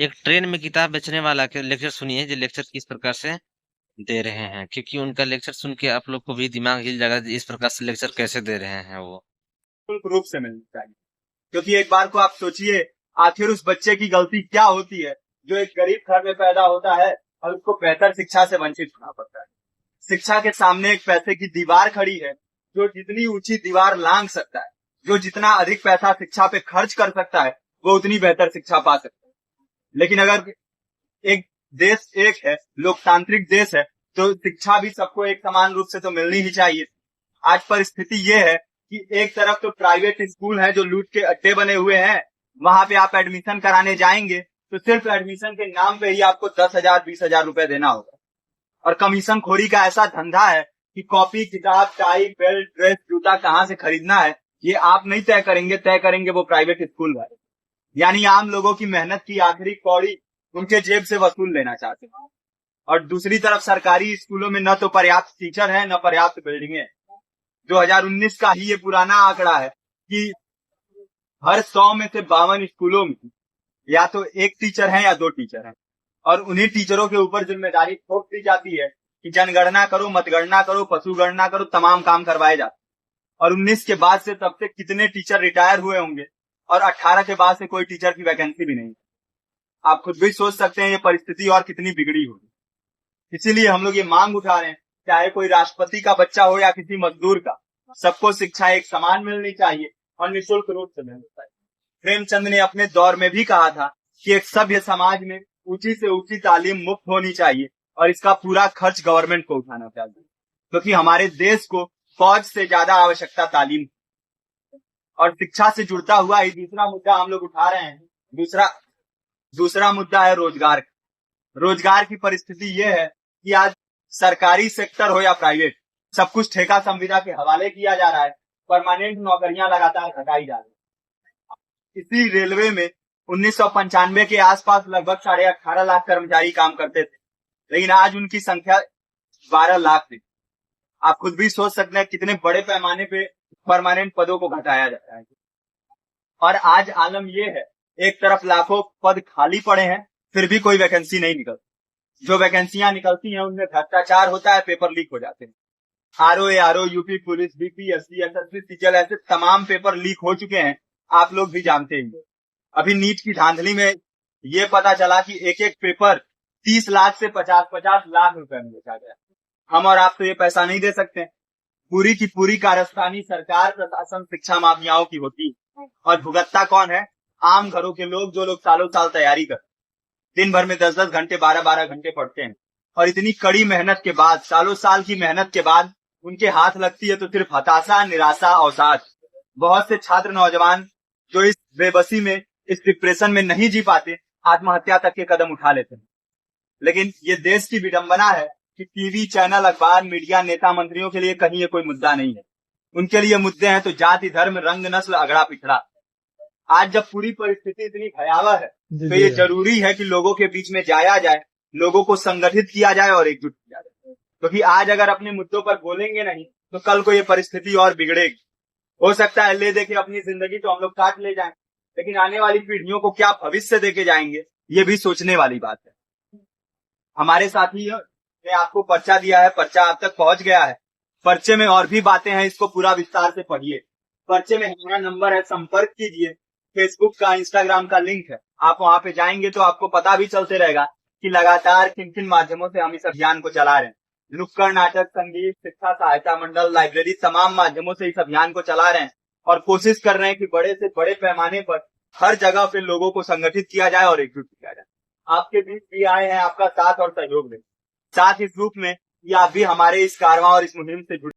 एक ट्रेन में किताब बेचने वाला के लेक्चर सुनिए, जो लेक्चर किस प्रकार से दे रहे हैं, क्योंकि उनका लेक्चर सुन के आप लोग को भी दिमाग हिल जाएगा, इस प्रकार से लेक्चर कैसे दे रहे हैं वो। निःशुल्क रूप से मिलनी चाहिए। क्योंकि एक बार को आप सोचिए, आखिर उस बच्चे की गलती क्या होती है जो एक गरीब घर में पैदा होता है और उसको बेहतर शिक्षा से वंचित होना पड़ता है। शिक्षा के सामने एक पैसे की दीवार खड़ी है, जो जितनी ऊंची दीवार लांघ सकता है, जो जितना अधिक पैसा शिक्षा पे खर्च कर सकता है, वो उतनी बेहतर शिक्षा पा सकता है। लेकिन अगर एक देश एक है, लोकतांत्रिक देश है, तो शिक्षा भी सबको एक समान रूप से तो मिलनी ही चाहिए। आज परिस्थिति ये है कि एक तरफ तो प्राइवेट स्कूल है जो लूट के अड्डे बने हुए हैं, वहां पे आप एडमिशन कराने जाएंगे तो सिर्फ एडमिशन के नाम पे ही आपको 10,000 20,000 रुपए देना होगा। और कमीशन खोरी का ऐसा धंधा है कि कॉपी किताब टाई बेल्ट ड्रेस जूता कहाँ से खरीदना है, ये आप नहीं तय करेंगे, तय करेंगे वो प्राइवेट स्कूल वाले। यानी आम लोगों की मेहनत की आखिरी कौड़ी उनके जेब से वसूल लेना चाहते हैं। और दूसरी तरफ सरकारी स्कूलों में न तो पर्याप्त टीचर है, न पर्याप्त बिल्डिंगे। 2019 का ही ये पुराना आंकड़ा है कि हर 100 में से 52 स्कूलों में या तो एक टीचर है या 2 टीचर हैं। और उन्हीं टीचरों के ऊपर जिम्मेदारी थोप दी जाती है कि जनगणना करो, मतगणना करो, पशु गणना करो, तमाम काम करवाए जाते हैं। और 19 के बाद से तब से कितने टीचर रिटायर हुए होंगे, और 18 के बाद से कोई टीचर की वैकेंसी भी नहीं। आप खुद भी सोच सकते हैं ये परिस्थिति और कितनी बिगड़ी होगी। इसीलिए हम लोग ये मांग उठा रहे हैं, चाहे कोई राष्ट्रपति का बच्चा हो या किसी मजदूर का, सबको शिक्षा एक समान मिलनी चाहिए और निःशुल्क रूप से मिलनी चाहिए। प्रेमचंद ने अपने दौर में भी कहा था कि एक सभ्य समाज में ऊंची से ऊंची तालीम मुफ्त होनी चाहिए और इसका पूरा खर्च गवर्नमेंट को उठाना चाहिए, क्योंकि हमारे देश को फौज से ज्यादा आवश्यकता तालीम। और शिक्षा से जुड़ता हुआ ही दूसरा मुद्दा हम लोग उठा रहे हैं। दूसरा मुद्दा है रोजगार। रोजगार की परिस्थिति ये है कि आज सरकारी सेक्टर हो या प्राइवेट, सब कुछ ठेका संविदा के हवाले किया जा रहा है। परमानेंट नौकरियां लगातार घटाई जा रही है। इसी रेलवे में 1995 के आसपास लगभग 18.5 लाख कर्मचारी काम करते थे, लेकिन आज उनकी संख्या 12 लाख थी। आप खुद भी सोच सकते हैं कितने बड़े पैमाने पे परमानेंट पदों को घटाया जाता है। और आज आलम ये है, एक तरफ लाखों पद खाली पड़े हैं, फिर भी कोई वैकेंसी नहीं निकलती। जो वैकेंसियां निकलती हैं उनमें भ्रष्टाचार होता है, पेपर लीक हो जाते हैं। RO, UP police, BPSC, SSC, CGL, ऐसे तमाम पेपर लीक हो चुके हैं, आप लोग भी जानते ही। अभी नीट की धांधली में ये पता चला कि एक एक पेपर 30 लाख से 50-50 लाख रुपए में बेचा गया। हम और आप तो ये पैसा नहीं दे सकते। पूरी की पूरी कारस्तानी सरकार, प्रशासन, शिक्षा माफियाओं की होती है। और भुगतता कौन है? आम घरों के लोग, जो लोग सालों साल तैयारी करते, दिन भर में 10-10 घंटे, 12-12 घंटे पढ़ते हैं। और इतनी कड़ी मेहनत के बाद, सालों साल की मेहनत के बाद उनके हाथ लगती है तो सिर्फ हताशा, निराशा, अवसाद। बहुत से छात्र नौजवान जो इस बेबसी में, इस डिप्रेशन में नहीं जी पाते, आत्महत्या तक के कदम उठा लेते हैं। लेकिन ये देश की विडंबना है कि टीवी चैनल, अखबार, मीडिया, नेता, मंत्रियों के लिए कहीं ये कोई मुद्दा नहीं है। उनके लिए मुद्दे हैं तो जाति, धर्म, रंग, नस्ल, अगड़ा पिछड़ा। आज जब पूरी परिस्थिति इतनी भयावह है तो ये जरूरी है कि लोगों के बीच में जाया जाए, लोगों को संगठित किया जाए और एकजुट किया जाए। क्योंकि आज अगर अपने मुद्दों पर बोलेंगे नहीं तो कल को ये परिस्थिति और बिगड़ेगी। हो सकता है ले देके अपनी जिंदगी तो हम लोग काट ले जाएं, लेकिन आने वाली पीढ़ियों को क्या भविष्य देके जाएंगे, ये भी सोचने वाली बात है। हमारे साथी ने आपको पर्चा दिया है, पर्चा आप तक पहुंच गया है। पर्चे में और भी बातें हैं, इसको पूरा विस्तार से पढ़िए। पर्चे में हमारा नंबर है, संपर्क कीजिए। फेसबुक का, इंस्टाग्राम का लिंक है, आप वहां पे जाएंगे तो आपको पता भी चलते रहेगा कि लगातार किन किन माध्यमों से हम इस अभियान को चला रहे हैं। नुक्कड़ नाटक, संगीत, शिक्षा सहायता मंडल, लाइब्रेरी, तमाम माध्यमों से इस अभियान को चला रहे हैं और कोशिश कर रहे हैं कि बड़े से बड़े पैमाने पर हर जगह पे लोगों को संगठित किया जाए और एकजुट किया जाए। आपके बीच भी आए हैं आपका साथ और सहयोग दें। साथ इस रूप में कि आप भी हमारे इस कारवां और इस मुहिम से जुड़े।